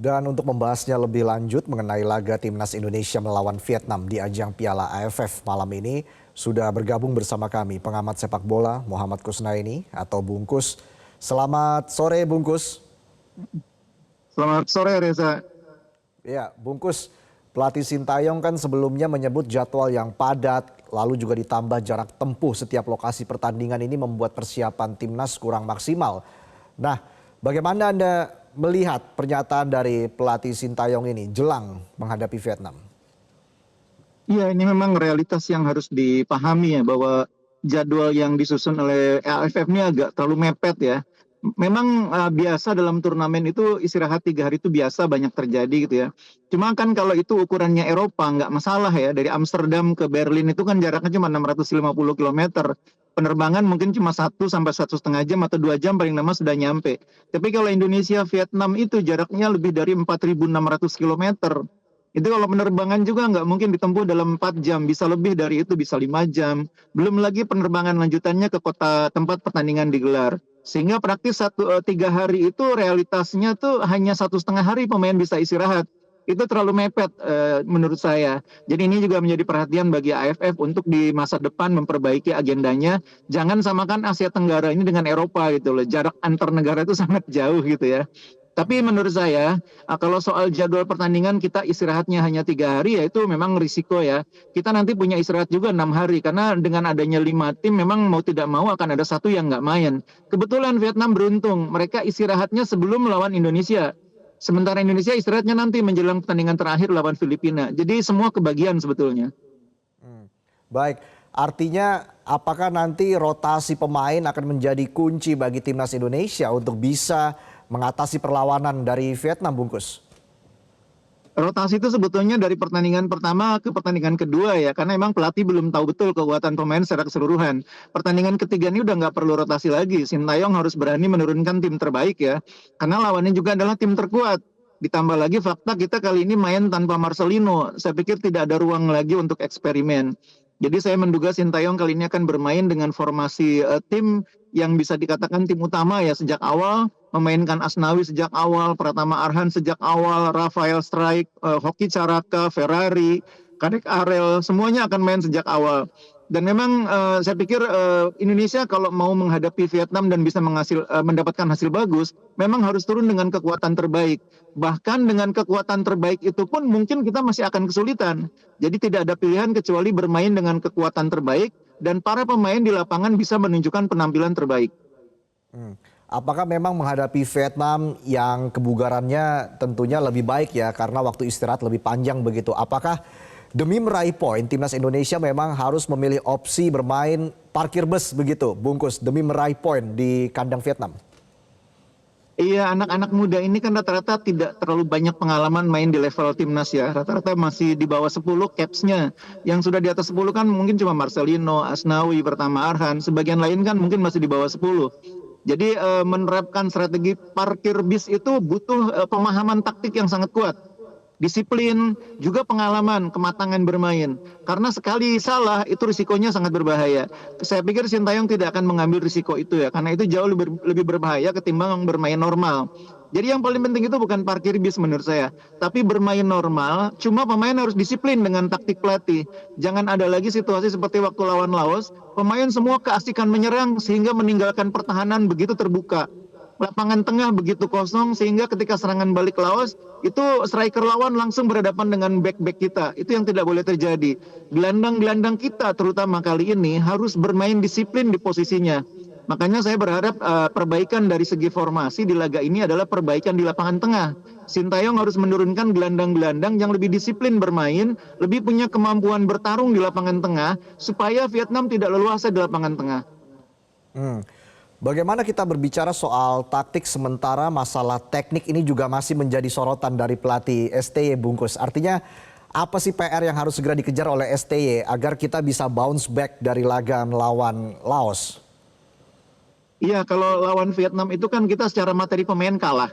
Dan untuk membahasnya lebih lanjut mengenai laga Timnas Indonesia melawan Vietnam di ajang Piala AFF malam ini, sudah bergabung bersama kami pengamat sepak bola Muhammad Kusnaini atau Bungkus. Selamat sore Bungkus. Selamat sore Reza. Ya, Bungkus, pelatih Sintayong kan sebelumnya menyebut jadwal yang padat, lalu juga ditambah jarak tempuh setiap lokasi pertandingan ini membuat persiapan Timnas kurang maksimal. Nah, bagaimana Anda melihat pernyataan dari pelatih Sintayong ini jelang menghadapi Vietnam? Iya, ini memang realitas yang harus dipahami ya, bahwa jadwal yang disusun oleh AFF ini agak terlalu mepet ya. Memang biasa dalam turnamen itu istirahat 3 hari itu biasa, banyak terjadi gitu ya. Cuma kan kalau itu ukurannya Eropa nggak masalah ya. Dari Amsterdam ke Berlin itu kan jaraknya cuma 650 kilometer. Penerbangan mungkin cuma 1 sampai 1,5 jam atau 2 jam paling lama sudah nyampe. Tapi kalau Indonesia Vietnam itu jaraknya lebih dari 4.600 kilometer. Itu kalau penerbangan juga nggak mungkin ditempuh dalam 4 jam, bisa lebih dari itu, bisa 5 jam. Belum lagi penerbangan lanjutannya ke kota tempat pertandingan digelar. Sehingga praktis 3 hari itu realitasnya tuh hanya 1,5 hari pemain bisa istirahat. Itu terlalu mepet menurut saya. Jadi ini juga menjadi perhatian bagi AFF untuk di masa depan memperbaiki agendanya. Jangan samakan Asia Tenggara ini dengan Eropa gitu loh. Jarak antar negara itu sangat jauh gitu ya. Tapi menurut saya, kalau soal jadwal pertandingan kita istirahatnya hanya 3 hari, ya itu memang risiko ya. Kita nanti punya istirahat juga 6 hari, karena dengan adanya 5 tim memang mau tidak mau akan ada satu yang nggak main. Kebetulan Vietnam beruntung, mereka istirahatnya sebelum melawan Indonesia. Sementara Indonesia istirahatnya nanti menjelang pertandingan terakhir lawan Filipina. Jadi semua kebagian sebetulnya. Baik, artinya apakah nanti rotasi pemain akan menjadi kunci bagi Timnas Indonesia untuk bisa mengatasi perlawanan dari Vietnam, Bungkus? Rotasi itu sebetulnya dari pertandingan pertama ke pertandingan kedua ya, karena memang pelatih belum tahu betul kekuatan pemain secara keseluruhan. Pertandingan ketiga ini udah nggak perlu rotasi lagi. Sintayong harus berani menurunkan tim terbaik ya, karena lawannya juga adalah tim terkuat. Ditambah lagi fakta kita kali ini main tanpa Marcelino. Saya pikir tidak ada ruang lagi untuk eksperimen. Jadi saya menduga Sintayong kali ini akan bermain dengan formasi tim yang bisa dikatakan tim utama ya sejak awal, memainkan Asnawi sejak awal, Pratama Arhan sejak awal, Rafael Strike, Hoki Caraka, Ferrari, Kadek Arel, semuanya akan main sejak awal. Dan memang saya pikir Indonesia kalau mau menghadapi Vietnam dan bisa mendapatkan hasil bagus, memang harus turun dengan kekuatan terbaik. Bahkan dengan kekuatan terbaik itu pun mungkin kita masih akan kesulitan. Jadi tidak ada pilihan kecuali bermain dengan kekuatan terbaik dan para pemain di lapangan bisa menunjukkan penampilan terbaik. Apakah memang menghadapi Vietnam yang kebugarannya tentunya lebih baik ya karena waktu istirahat lebih panjang begitu. Apakah demi meraih poin Timnas Indonesia memang harus memilih opsi bermain parkir bus begitu, Bungkus, demi meraih poin di kandang Vietnam? Iya, anak-anak muda ini kan rata-rata tidak terlalu banyak pengalaman main di level timnas ya. Rata-rata masih di bawah 10 caps-nya. Yang sudah di atas 10 kan mungkin cuma Marcelino, Asnawi, Pratama Arhan. Sebagian lain kan mungkin masih di bawah 10. Jadi menerapkan strategi parkir bis itu butuh pemahaman taktik yang sangat kuat. Disiplin, juga pengalaman, kematangan bermain. Karena sekali salah itu risikonya sangat berbahaya. Saya pikir Sintayong tidak akan mengambil risiko itu ya, karena itu jauh lebih berbahaya ketimbang bermain normal. Jadi yang paling penting itu bukan parkir bis menurut saya, tapi bermain normal. Cuma pemain harus disiplin dengan taktik pelatih. Jangan ada lagi situasi seperti waktu lawan Laos, pemain semua keasikan menyerang sehingga meninggalkan pertahanan begitu terbuka. Lapangan tengah begitu kosong sehingga ketika serangan balik Laos itu striker lawan langsung berhadapan dengan back-back kita. Itu yang tidak boleh terjadi. Gelandang-gelandang kita terutama kali ini harus bermain disiplin di posisinya. Makanya saya berharap perbaikan dari segi formasi di laga ini adalah perbaikan di lapangan tengah. Sintayong harus menurunkan gelandang-gelandang yang lebih disiplin bermain, lebih punya kemampuan bertarung di lapangan tengah supaya Vietnam tidak leluasa di lapangan tengah. Bagaimana kita berbicara soal taktik sementara masalah teknik ini juga masih menjadi sorotan dari pelatih STY, Bungkus. Artinya apa sih PR yang harus segera dikejar oleh STY agar kita bisa bounce back dari laga melawan Laos? Iya, kalau lawan Vietnam itu kan kita secara materi pemain kalah.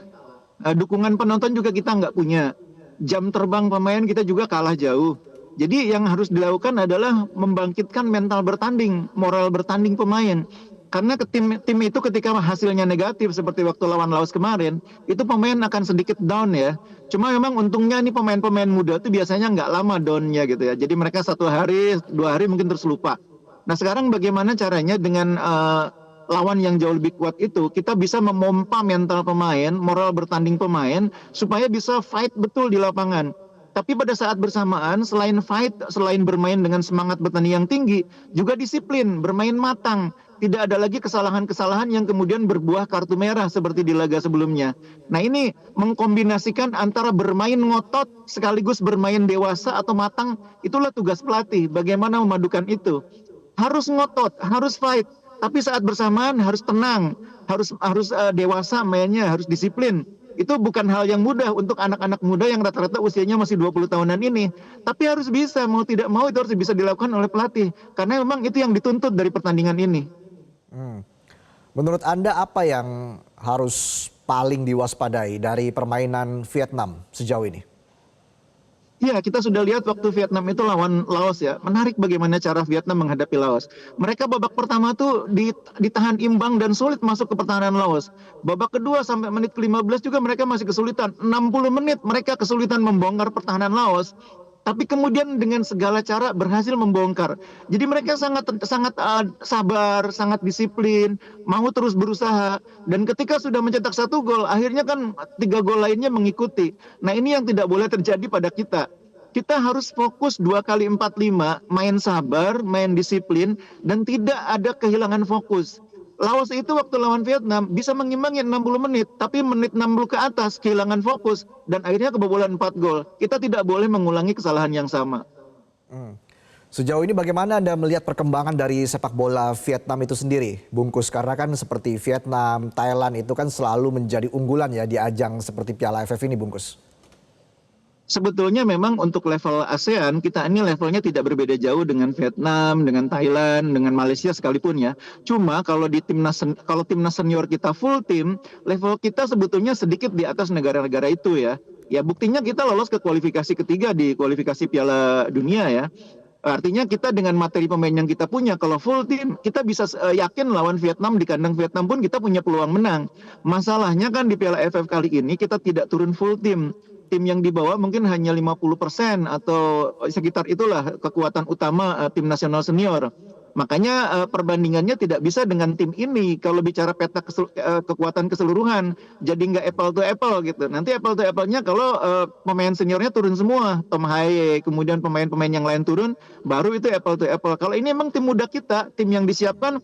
Dukungan penonton juga kita nggak punya. Jam terbang pemain kita juga kalah jauh. Jadi yang harus dilakukan adalah membangkitkan mental bertanding, moral bertanding pemain. Karena tim itu ketika hasilnya negatif seperti waktu lawan Laos kemarin, itu pemain akan sedikit down ya. Cuma memang untungnya nih pemain-pemain muda itu biasanya nggak lama downnya gitu ya. Jadi mereka 1 hari, 2 hari mungkin terus lupa. Nah sekarang bagaimana caranya dengan lawan yang jauh lebih kuat itu, kita bisa memompa mental pemain, moral bertanding pemain, supaya bisa fight betul di lapangan. Tapi pada saat bersamaan, selain fight, selain bermain dengan semangat bertanding yang tinggi, juga disiplin, bermain matang. Tidak ada lagi kesalahan-kesalahan yang kemudian berbuah kartu merah seperti di laga sebelumnya. Nah ini mengkombinasikan antara bermain ngotot sekaligus bermain dewasa atau matang, itulah tugas pelatih. Bagaimana memadukan itu? Harus ngotot, harus fight, tapi saat bersamaan harus tenang, harus dewasa mainnya, harus disiplin. Itu bukan hal yang mudah untuk anak-anak muda yang rata-rata usianya masih 20 tahunan ini. Tapi harus bisa, mau tidak mau itu harus bisa dilakukan oleh pelatih. Karena memang itu yang dituntut dari pertandingan ini. Hmm. Menurut Anda apa yang harus paling diwaspadai dari permainan Vietnam sejauh ini? Ya, kita sudah lihat waktu Vietnam itu lawan Laos ya. Menarik bagaimana cara Vietnam menghadapi Laos. Mereka babak pertama tuh ditahan imbang dan sulit masuk ke pertahanan Laos. Babak kedua sampai menit ke-15 juga mereka masih kesulitan. 60 menit mereka kesulitan membongkar pertahanan Laos. Tapi kemudian dengan segala cara berhasil membongkar. Jadi mereka sangat sangat sabar, sangat disiplin, mau terus berusaha. Dan ketika sudah mencetak 1 gol, akhirnya kan 3 gol lainnya mengikuti. Nah ini yang tidak boleh terjadi pada kita. Kita harus fokus 2 kali 4-5, main sabar, main disiplin, dan tidak ada kehilangan fokus. Laos itu waktu lawan Vietnam bisa mengimbangi 60 menit, tapi menit 60 ke atas kehilangan fokus dan akhirnya kebobolan 4 gol. Kita tidak boleh mengulangi kesalahan yang sama. Hmm. Sejauh ini bagaimana Anda melihat perkembangan dari sepak bola Vietnam itu sendiri, Bungkus? Karena kan seperti Vietnam, Thailand itu kan selalu menjadi unggulan ya di ajang seperti Piala AFF ini, Bungkus. Sebetulnya memang untuk level ASEAN kita ini levelnya tidak berbeda jauh dengan Vietnam, dengan Thailand, dengan Malaysia sekalipun ya. Cuma kalau timnas senior kita full tim, level kita sebetulnya sedikit di atas negara-negara itu ya. Ya buktinya kita lolos ke kualifikasi ketiga di kualifikasi Piala Dunia ya. Artinya kita dengan materi pemain yang kita punya, kalau full tim kita bisa yakin lawan Vietnam di kandang Vietnam pun kita punya peluang menang. Masalahnya kan di Piala AFF kali ini kita tidak turun full tim. Tim yang dibawa mungkin hanya 50% atau sekitar itulah kekuatan utama tim nasional senior. Makanya perbandingannya tidak bisa dengan tim ini kalau bicara peta kekuatan keseluruhan. Jadi nggak apple to apple gitu. Nanti apple to apple-nya kalau pemain seniornya turun semua. Tom Haye, kemudian pemain-pemain yang lain turun, baru itu apple to apple. Kalau ini emang tim muda kita, tim yang disiapkan,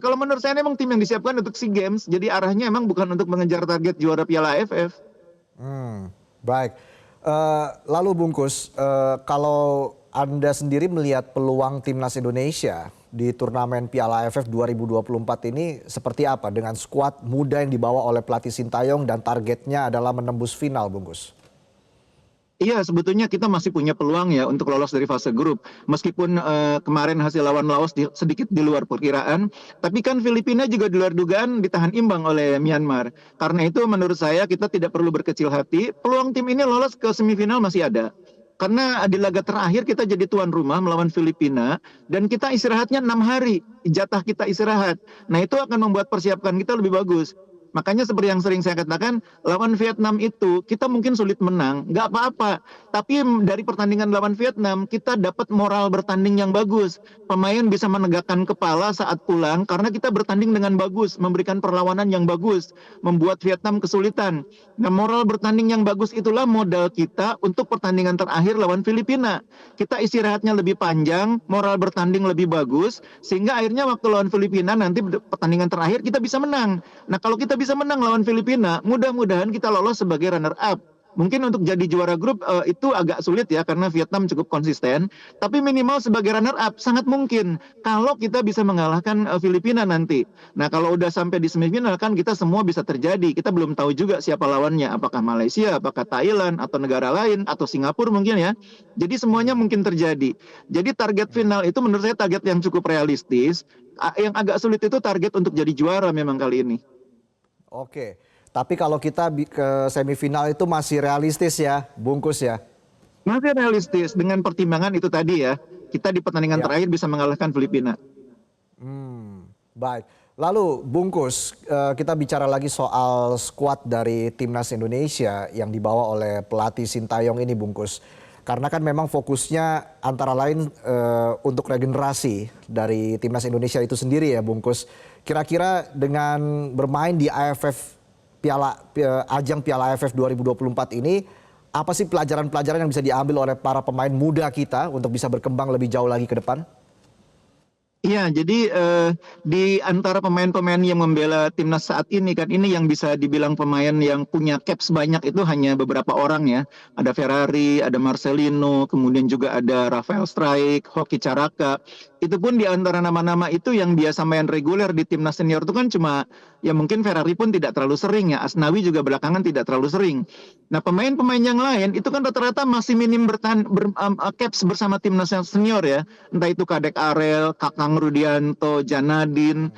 kalau menurut saya memang tim yang disiapkan untuk SEA Games. Jadi arahnya emang bukan untuk mengejar target juara Piala AFF. Baik, lalu Bungkus, kalau Anda sendiri melihat peluang timnas Indonesia di turnamen Piala AFF 2024 ini seperti apa dengan skuad muda yang dibawa oleh pelatih Sintayong dan targetnya adalah menembus final, Bungkus? Iya, sebetulnya kita masih punya peluang ya untuk lolos dari fase grup. Meskipun kemarin hasil lawan Laos sedikit di luar perkiraan, tapi kan Filipina juga di luar dugaan ditahan imbang oleh Myanmar. Karena itu menurut saya kita tidak perlu berkecil hati. Peluang tim ini lolos ke semifinal masih ada. Karena di laga terakhir kita jadi tuan rumah melawan Filipina dan kita istirahatnya 6 hari, jatah kita istirahat. Nah itu akan membuat persiapan kita lebih bagus. Makanya seperti yang sering saya katakan, lawan Vietnam itu kita mungkin sulit menang, nggak apa-apa. Tapi dari pertandingan lawan Vietnam, kita dapat moral bertanding yang bagus. Pemain bisa menegakkan kepala saat pulang karena kita bertanding dengan bagus, memberikan perlawanan yang bagus, membuat Vietnam kesulitan. Nah, moral bertanding yang bagus itulah modal kita untuk pertandingan terakhir lawan Filipina. Kita istirahatnya lebih panjang, moral bertanding lebih bagus, sehingga akhirnya waktu lawan Filipina nanti pertandingan terakhir kita bisa menang. Nah, kalau kita bisa menang lawan Filipina, mudah-mudahan kita lolos sebagai runner up. Mungkin untuk jadi juara grup itu agak sulit ya karena Vietnam cukup konsisten, tapi minimal sebagai runner up sangat mungkin kalau kita bisa mengalahkan Filipina nanti. Nah, kalau udah sampai di semifinal kan kita semua bisa terjadi. Kita belum tahu juga siapa lawannya, apakah Malaysia, apakah Thailand atau negara lain atau Singapura mungkin ya. Jadi semuanya mungkin terjadi. Jadi target final itu menurut saya target yang cukup realistis. Yang agak sulit itu target untuk jadi juara memang kali ini. Oke, tapi kalau kita ke semifinal itu masih realistis ya, Bungkus ya? Masih realistis dengan pertimbangan itu tadi ya. Kita di pertandingan Ya. terakhir bisa mengalahkan Filipina. Baik, lalu Bungkus, kita bicara lagi soal skuad dari Timnas Indonesia yang dibawa oleh pelatih Sintayong ini Bungkus. Karena kan memang fokusnya antara lain untuk regenerasi dari Timnas Indonesia itu sendiri ya Bungkus. Kira-kira dengan bermain di ajang Piala AFF 2024 ini, apa sih pelajaran-pelajaran yang bisa diambil oleh para pemain muda kita untuk bisa berkembang lebih jauh lagi ke depan? Iya, jadi di antara pemain-pemain yang membela timnas saat ini kan ini yang bisa dibilang pemain yang punya caps banyak itu hanya beberapa orang ya. Ada Ferrari, ada Marcelino, kemudian juga ada Rafael Struijk, Hoki Caraka. Itu pun di antara nama-nama itu yang biasa main reguler di timnas senior itu kan cuma ya mungkin Ferrari pun tidak terlalu sering ya. Asnawi juga belakangan tidak terlalu sering. Nah, pemain-pemain yang lain itu kan rata-rata masih minim caps bersama timnas yang senior ya. Entah itu Kadek Arel, Kakang Rudianto, Janadin,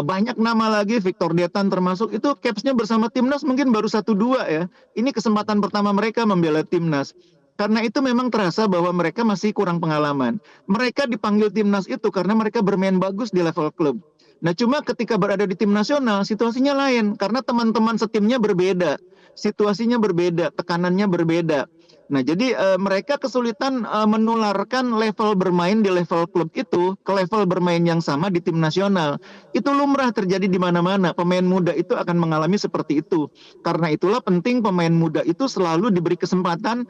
banyak nama lagi, Victor Detan termasuk, itu capsnya bersama timnas mungkin baru 1-2 ya. Ini kesempatan pertama mereka membela timnas. Karena itu memang terasa bahwa mereka masih kurang pengalaman. Mereka dipanggil timnas itu karena mereka bermain bagus di level klub. Nah, cuma ketika berada di tim nasional situasinya lain karena teman-teman setimnya berbeda, situasinya berbeda, tekanannya berbeda. Nah, jadi mereka kesulitan menularkan level bermain di level klub itu ke level bermain yang sama di tim nasional. Itu lumrah terjadi di mana-mana. Pemain muda itu akan mengalami seperti itu. Karena itulah penting pemain muda itu selalu diberi kesempatan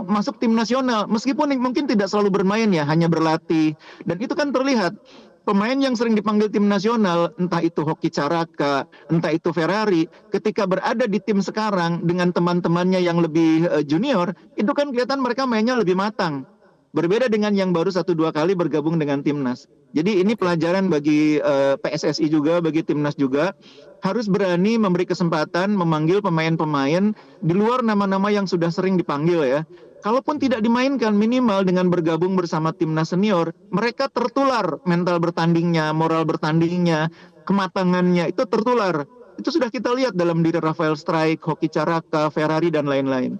masuk tim nasional. Meskipun mungkin tidak selalu bermain ya, hanya berlatih. Dan itu kan terlihat. Pemain yang sering dipanggil tim nasional, entah itu Hoki Caraka, entah itu Ferrari, ketika berada di tim sekarang dengan teman-temannya yang lebih junior, itu kan kelihatan mereka mainnya lebih matang. Berbeda dengan yang baru 1-2 kali bergabung dengan timnas. Jadi ini pelajaran bagi PSSI juga, bagi timnas juga, harus berani memberi kesempatan memanggil pemain-pemain di luar nama-nama yang sudah sering dipanggil ya. Kalaupun tidak dimainkan, minimal dengan bergabung bersama timnas senior, mereka tertular mental bertandingnya, moral bertandingnya, kematangannya, itu tertular. Itu sudah kita lihat dalam diri Rafael Struijk, Hoki Caraka, Ferrari, dan lain-lain.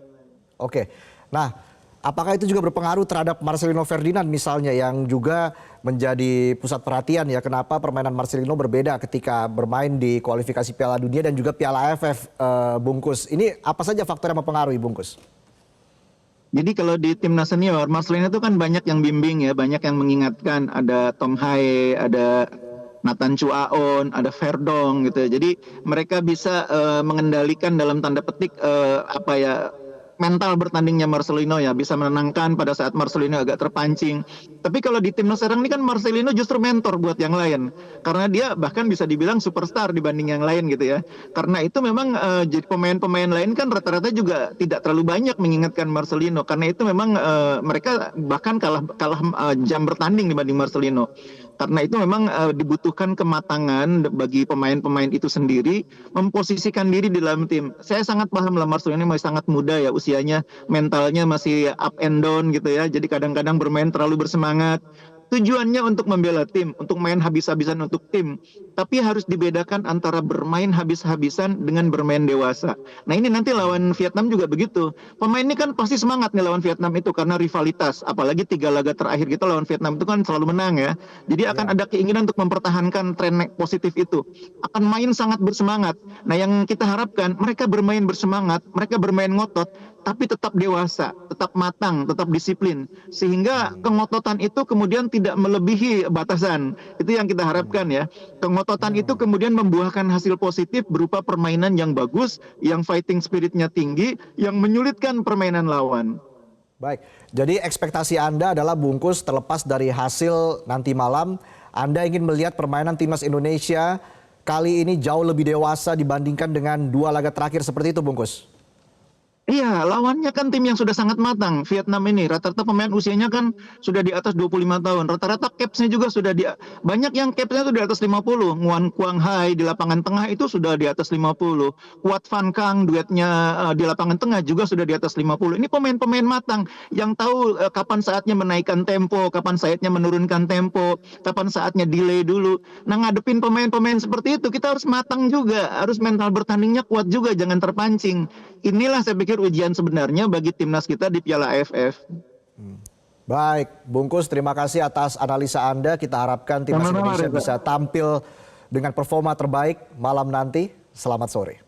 Oke, nah apakah itu juga berpengaruh terhadap Marcelino Ferdinand misalnya yang juga menjadi pusat perhatian ya, kenapa permainan Marcelino berbeda ketika bermain di kualifikasi Piala Dunia dan juga Piala AFF, Bungkus. Ini apa saja faktor yang mempengaruhi, Bungkus? Jadi kalau di timnas senior, Marcelino itu kan banyak yang bimbing ya, banyak yang mengingatkan. Ada Tom Haye, ada Nathan Chuaon, ada Verdong gitu ya. Jadi mereka bisa mengendalikan dalam tanda petik mental bertandingnya Marcelino ya, bisa menenangkan pada saat Marcelino agak terpancing. Tapi kalau di timnas sekarang ini kan Marcelino justru mentor buat yang lain. Karena dia bahkan bisa dibilang superstar dibanding yang lain gitu ya. Karena itu memang jadi pemain-pemain lain kan rata-rata juga tidak terlalu banyak mengingatkan Marcelino. Karena itu memang mereka bahkan kalah jam bertanding dibanding Marcelino. Karena itu memang dibutuhkan kematangan bagi pemain-pemain itu sendiri memposisikan diri di dalam tim. Saya sangat paham lah Marcelino ini masih sangat muda ya usianya, mentalnya masih up and down gitu ya. Jadi kadang-kadang bermain terlalu bersemangat. Tujuannya untuk membela tim, untuk main habis-habisan untuk tim. Tapi harus dibedakan antara bermain habis-habisan dengan bermain dewasa. Nah ini nanti lawan Vietnam juga begitu. Pemain ini kan pasti semangat nih lawan Vietnam itu karena rivalitas. Apalagi 3 laga terakhir kita lawan Vietnam itu kan selalu menang ya. Jadi akan ada keinginan untuk mempertahankan tren positif itu. Akan main sangat bersemangat. Nah yang kita harapkan mereka bermain bersemangat, mereka bermain ngotot, tapi tetap dewasa, tetap matang, tetap disiplin. Sehingga kengototan itu kemudian tidak melebihi batasan. Itu yang kita harapkan ya. Kengototan itu kemudian membuahkan hasil positif berupa permainan yang bagus, yang fighting spiritnya tinggi, yang menyulitkan permainan lawan. Baik, jadi ekspektasi Anda adalah Bungkus terlepas dari hasil nanti malam, Anda ingin melihat permainan timnas Indonesia kali ini jauh lebih dewasa dibandingkan dengan 2 laga terakhir seperti itu, Bungkus? Iya, lawannya kan tim yang sudah sangat matang. Vietnam ini rata-rata pemain usianya kan sudah di atas 25 tahun. Rata-rata capsnya juga sudah banyak yang capsnya itu di atas 50. Nguyen Quang Hai di lapangan tengah itu sudah di atas 50. Wat Van Kang duetnya di lapangan tengah juga sudah di atas 50. Ini pemain-pemain matang yang tahu kapan saatnya menaikkan tempo, kapan saatnya menurunkan tempo, kapan saatnya delay dulu. Nah, ngadepin pemain-pemain seperti itu kita harus matang juga, harus mental bertandingnya kuat juga, jangan terpancing. Inilah saya pikir ujian sebenarnya bagi timnas kita di Piala AFF. Baik, Bungkus, terima kasih atas analisa Anda. Kita harapkan timnas Sama-sama, Indonesia Reza. bisa tampil dengan performa terbaik malam nanti. Selamat sore.